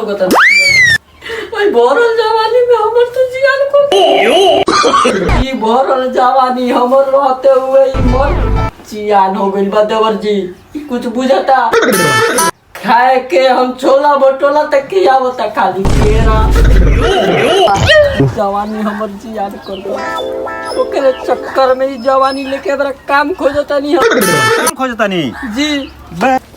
लोग भाई भरल जवानी में हमर तो जियान को ये भरल जवानी हमर रहते हुए मर जियान हो गइल बा देवर जी। कुछ बुझता खाए के हम छोला भटोला तक के आवता खाली केरा जवानी हमर जियान कर दो ओकरे चक्कर में ही जवानी लेके बड़ा काम खोजता नहीं हम खोजता नहीं जी।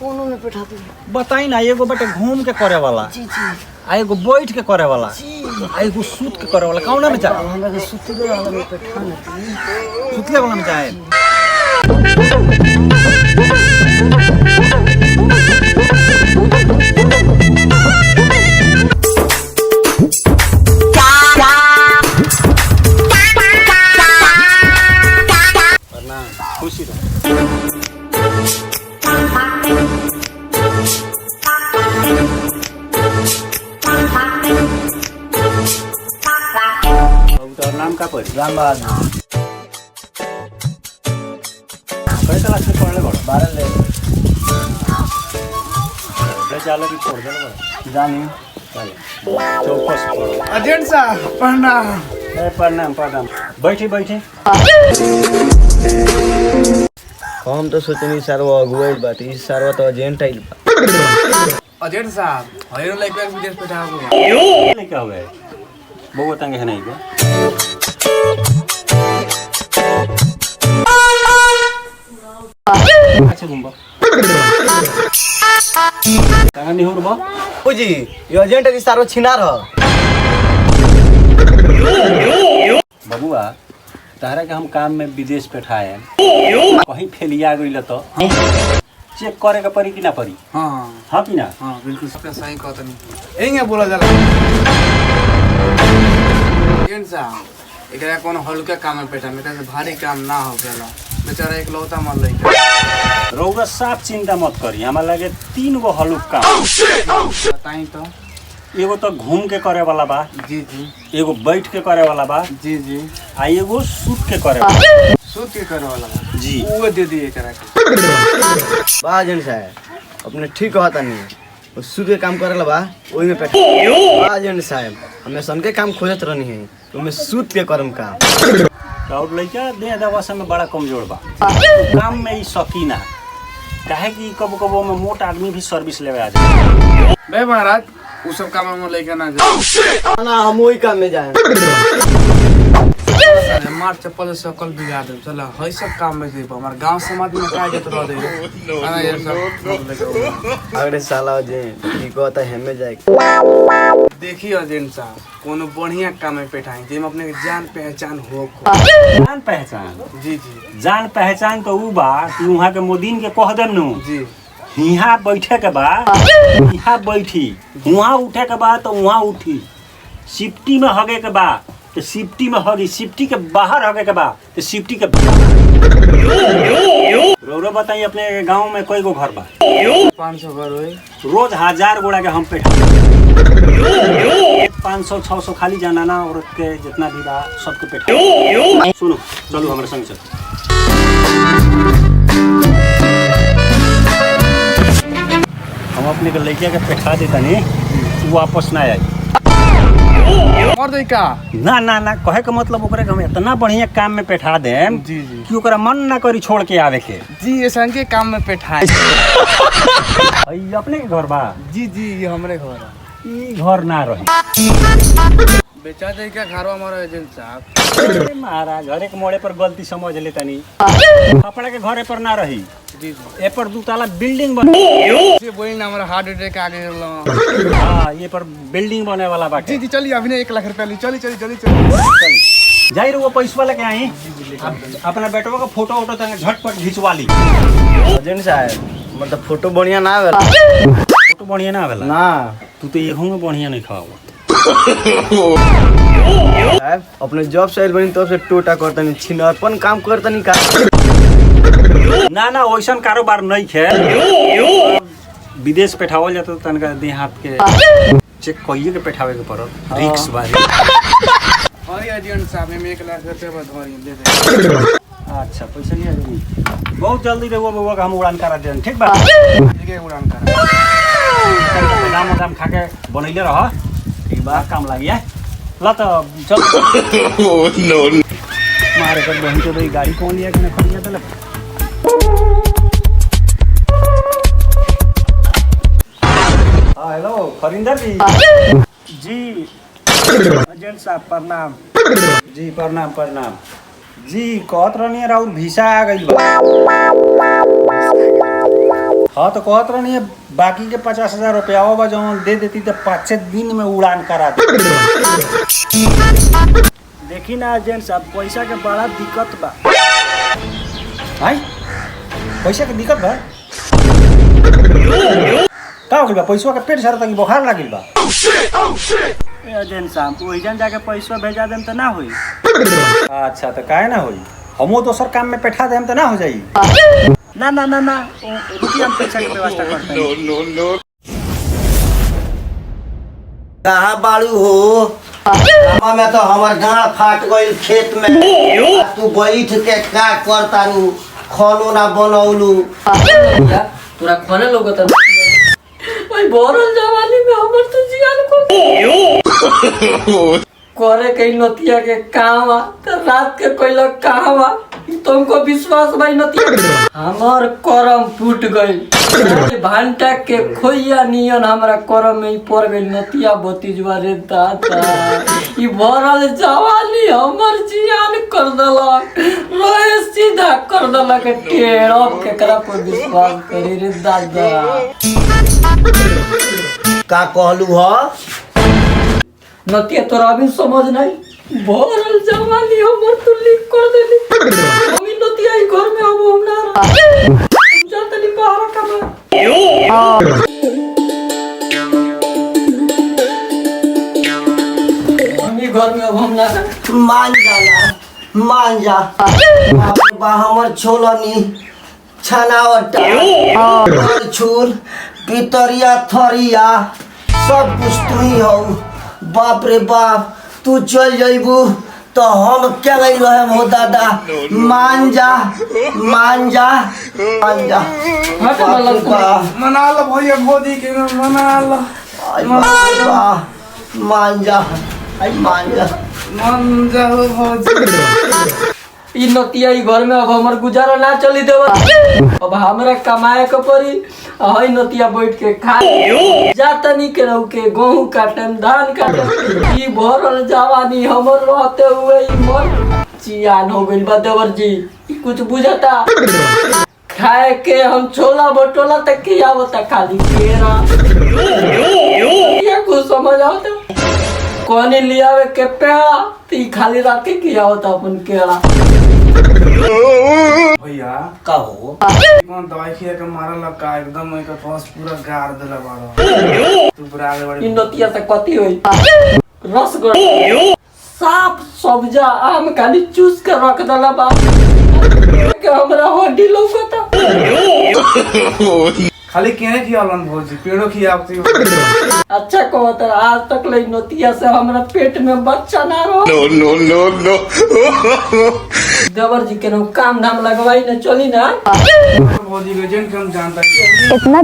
कोनो में बैठा दे बताई ना एगो बेटे घूम के करे वाला जी जी आ एगो बैठ के करे वाला जी आ एगो सूत के करे वाला कौन में चाहे हमरा के सुतले वाला में बैठा ना सुतले वाला में चाहे खुशी नाम का पढ़ राम बहादुर कई क्लास में पढ़ले बड़ 12 ले चाले भी छोड़ दे बड़ जानी चल चौपस पढ़ अजेंट साहब प्रणाम। प्रणाम प्रणाम बैठी बैठी हम तो सोचनी सरवा अगुवाई बाटी सरवा तो एजेंट आइल बा अजेंट साहब हयो लाइक एक विदेश पठाओ ये क्या हुआ है बहु तंग है नहीं को अच्छा घूमबा तंग नहीं हो बा ओ जी ये एजेंट की सरवा छिनार ह बबुआ तारा के हम काम में विदेश पे ठाए कहीं फेलिया गइल तो चेक करे के पड़ी कि ना पड़ी हां हां कि ना हां बिल्कुल सबका सही कहत नहीं एंगे बोला जाला अजेंट साहब एकरा कोनो हल्का काम में पेटा में से भारी काम ना हो गेला बेचारा एक लौता मर लई रौरा साफ चिंता मत करी हमरा लगे 3 गो हलुक काम बताई तो एगो तो घूम के करे वाला बा जी जी एगो बैठ के करे वाला बा जी जी आ एगो सूत के करे वाला सूत के करे वाला बा जी वो दे दिए एकरा के बा एजेंट साहब अपने ठीक कहता नहीं वो सूद के काम करेला बा ओही में पैसा बा एजेंट साहब हमें सन के काम खोजत रहनी है तो मैं सूद के करम काम और लइका दे दवा में बड़ा कमजोर बा काम में ही शौकीना काहे कि कबो कबो में मोट आदमी भी सर्विस लेवे आ जाए बे महाराज उ सब काम में लेके ना जा ना हम वही काम में जाए मार चप्पल से कल बिगाड़ दे चला हई सब काम में दे हमार गांव समाज में का जत रह दे आना ये सब अगले साला जे ठीक कहता है हमें जाए देखिए एजेंट साहब कोनो बढ़िया काम में बैठाई जेम अपने के जान पहचान हो जान पहचान जी जी जान पहचान तो उ बा कि वहां के मोदीन के कह देम नु जी यहाँ बैठे के बा यहाँ बैठी वहाँ उठे के बा तो वहाँ उठी सिफ्टी में हगे के बा तो सिफ्टी में हगी सिफ्टी के बाहर हगे के बा तो सिफ्टी के रो बताइए अपने गांव में कोई गो घर बा 500 घर होई रोज 1000 गोड़ा के हम पे 500-600 खाली जनाना औरत के जितना भी बा सबके पेट सुनो चलो हमारे संग चल हम अपने के लड़किया के पेठा देता नहीं वापस ना आई और दे का ना ना ना कहे के मतलब ओकरे के हम इतना बढ़िया काम में पेठा देम जी जी कि ओकरा मन ना करी छोड़ के आवे के जी ये संग के काम में बैठाई ई अपने के घर बा जी जी ये हमरे घर है ई घर ना रही बेचा दे का घरवा हमारा एजेंट साहब अरे महाराज घरे के मोड़े पर गलती समझ ले तनी कपड़ा के घरे पर ना रही जी जी ए पर 2 ताला बिल्डिंग बन ये बोली ना हमारा हार्ट अटैक आ गया हां ये पर बिल्डिंग बने वाला बाटे जी जी चलिए अभी ने 1 लाख रुपया ली चली चली जल्दी चली जाई रे वो पैसा लेके आई अपना बेटवा का फोटो वोटो तंग झटपट खिंचवा ली एजेंट साहब मतलब फोटो बढ़िया ना आवेला फोटो बढ़िया ना आवेला ना तू तो येहू में बढ़िया नहीं खावा साहब अपने जॉब से बनी तब से टोटा करतनी छिनरपन काम करतनी का ना ना वैसन कारोबार नहीं है विदेश पेठावल जाता तो तनका दे हाथ के चेक कहिए के पेठावे के पड़त रिक्स बारी और एजेंट साहब में 1 लाख रुपया बधौरी दे दे अच्छा पैसा लिया जरूर बहुत जल्दी रहुआ बउआ का हम उड़ान करा देन ठीक बा ठीक है उड़ान कर दाम काम खा के बनैले रह एक बार काम लागिए ल त चल नो मारे कर बहन के भाई गाड़ी कौन लिया कि खड़िया तले हाँ हेलो फरिंदर जी जी एजेंट साहब प्रणाम जी प्रणाम प्रणाम जी कहत रहनी है राउर वीसा आ गई बा हाँ तो कहत रहनी है बाकी के 50,000 रुपया बा जौन दे देती तो 5 दिन में उड़ान करा दे देखी ना एजेंट साहब पैसा के बड़ा दिक्कत बा भाई पैसा के दिक्कत बा का हो गइल बा पैसा के पेट झरता कि बुखार लागिल बा एजेंट साहब वही जन जाके पैसा भेजा देम त ना होई अच्छा तो काहे ना होई हमो दोसर काम में बैठा देम त ना हो जाई ना ना ना ना रुकिए हम पैसा के व्यवस्था करते हैं नो नो कहाँ बाड़ू हो हमा में तो हमार गाँव फाट गइल खेत में तू बैठ के का करतारू खानो ना बनौलू तोरा खाने लोगत भाई बोरल जवानी में हमर तो जियान को करे कई नतिया के काम आ तो रात के कोई लोग काम आ तुमको विश्वास भाई नतिया हमार करम फूट गई भांटा के खोइया नियन हमरा करम में ही पड़ गई नतिया भतीजवा रे दादा ई भरल जवानी हमर जियान कर देलक रोए सीधा कर देलक टेढ़ केकरा पर विश्वास करे रे दादा का कहलू ह नतिया तोरा अभी समझ नहीं भरल जवानी हमर तू लिख कर देली हम नतिया ई घर में अब हम ना जातनी बाहर कमा हम ई घर में अब हम ना मान जा मान जा बा हमर छोलनी छनावटा छूर पितरिया थरिया सब कुछ तू ही हो बाप रे बाप तू चल जाइबू तो हम क्या गई रहे हो दादा मान जा मान जा मान जा हट वाला मना लो भैया मोदी के मना लो आई बाप रे बाप मान जा आई मान जा मन जाओ भौजी ई नतिया ई घर में अब हमर गुजारा ना चली देव अब हमरा कमाए के पड़ी हई नतिया बैठ के खा जातनी के रहू के गेहूं काटन धान काटन ई भरल जवानी हमर रहते हुए ई मन चियान हो गइल बा देवर जी ई कुछ बुझता खाए के हम छोला भटोला तक के आवता खाली केरा ये कुछ समझ आवता कोनी लियावे के पेड़ा ती खाली रात के आवता अपन केरा भैया का हो कौन दवाई खिया के मारल का एकदम एक पास पूरा गाड़ देला बाड़ो तू पूरा आगे बढ़ इन नतिया से कथी होई रसगुल साफ सब्जा आम खाली चूस के रख दला बा के हमरा हड्डी लौकता खाली केने खियालन भौजी पेड़ो खियावती अच्छा कहत आज तक ले नतिया से हमरा पेट में बच्चा ना रहो नो नो नो देवर जी के नाम काम धाम लगवाई ना चली ना भौजी के एजेंट हम जानता है इतना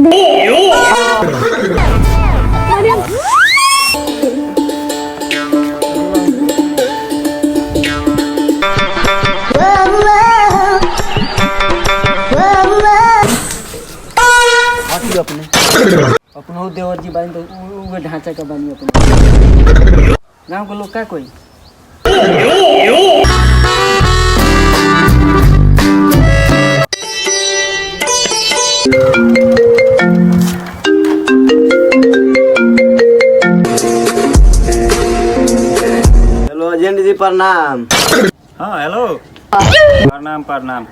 अपनो देवर जी बाइन तो उगे ढांचा का बानी अपन गांव के लोग का कोई हेलो एजेंट जी प्रणाम हाँ हेलो प्रणाम प्रणाम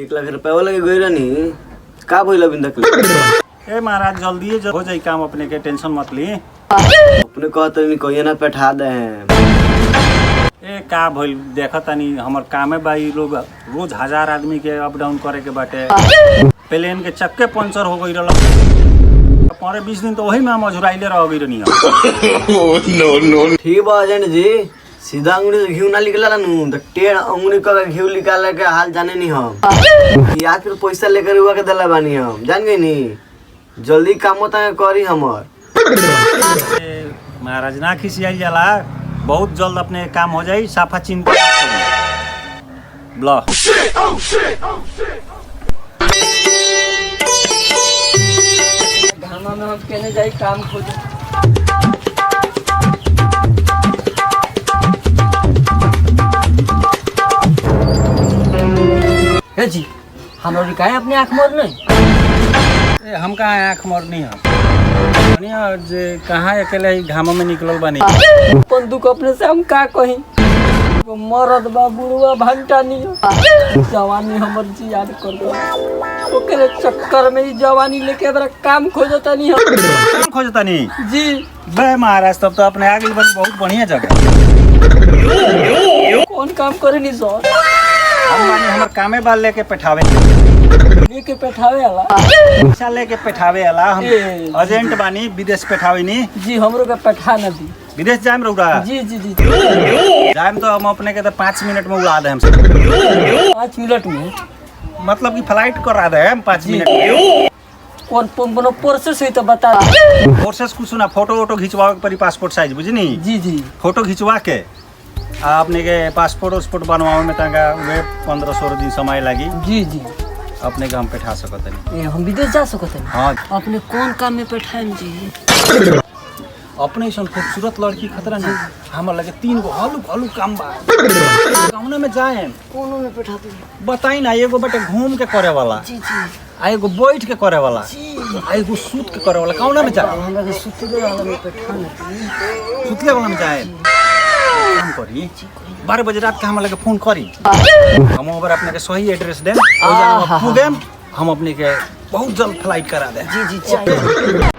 1 लाख रुपया लगे गई रहनी का भइल अभी तक ए महाराज जल्दी हो जाई काम अपने के टेंशन मत ली अपने कहते नहीं कहिए ना बैठा दे हैं ए का भइल देखतानी हमर कामे बाई लोग रोज 1000 आदमी के अप डाउन करे के बाटे प्लेन के चक्के पंचर हो गई रहल 15-20 दिन तो वही में हम अझुराइले रह गई रहनी नो नो ठीक बा एजेंट जी सीधा अंगुली से घी ना निकला नु तो टेढ़ अंगुली का घी निकाल के हाल जाने नहीं हम याद फिर पैसा लेकर हुआ के दला बानी हम जान गई नी जल्दी काम होता है करी हमर महाराज ना खिसियाई जाला, बहुत जल्द अपने काम हो जाई, साफा चिंता ब्ला। घामा में हम केने जाई काम खोजे। हे जी हमारी काहे अपने आँख मोर नहीं? हम कहाँ आँख मरनी है जे कहाँ अकेले ही घाम में निकलल बानी। अपन दुख अपने से हम का कही, मरद बा बुढ़वा भंटा नहीं, जवानी हमर जियान कर दो, ओकरे चक्कर में ही जवानी लेके बड़ा काम खोजता नहीं हम। काम खोजता नहीं जी बे महाराज, तब तो अपने आगे बनी बहुत बढ़िया जगह। कौन काम करे नहीं सर? हम माने हमर कामे बाल लेके बैठावे, लेके बैठावे वाला पैसा लेके बैठावे वाला। हम ए। एजेंट बानी, विदेश बैठावे नी। जी हमरो के बैठा न दी। विदेश जाम रहुरा जी जी जी जाम तो हम अपने के तो 5 मिनट में उड़ा दे हम 5 मिनट में मतलब कि फ्लाइट करा दे हम 5 जी। मिनट में। कौन कोनो प्रोसेस है तो बता दी। प्रोसेस कुछ ना, फोटो वोटो खिंचवावे के पड़ी, पासपोर्ट साइज बुझनी। जी जी फोटो खिंचवा के अपने के पासपोर्ट उस्पोर्ट बनवावे में तंगा वे 15-16 दिन समय लगी। जी जी अपने के हम बैठा सकत नहीं। हम विदेश जा सकते हैं। हाँ अपने कौन काम में बैठाएं जी? अपने ऐसा खूबसूरत लड़की खतरा नहीं, हमारे लगे 3 गो हलू काम बा, कौन में जाए कोनो में बैठा दी। बताई ना। एगो बटे घूम के करे वाला, जी जी आ एगो बैठ के करे वाला, जी आ एगो सूत के करे वाला। कौन में जाए? हमरा के सुतले वाला में बैठा न दी। सुतले वाला में जाए। काम करी 12 बजे रात के हम लगे फोन करी, हम अगर अपने के सही एड्रेस देम, हम अपने के बहुत जल्द फ्लाइट करा दे। जी जी चाहिए।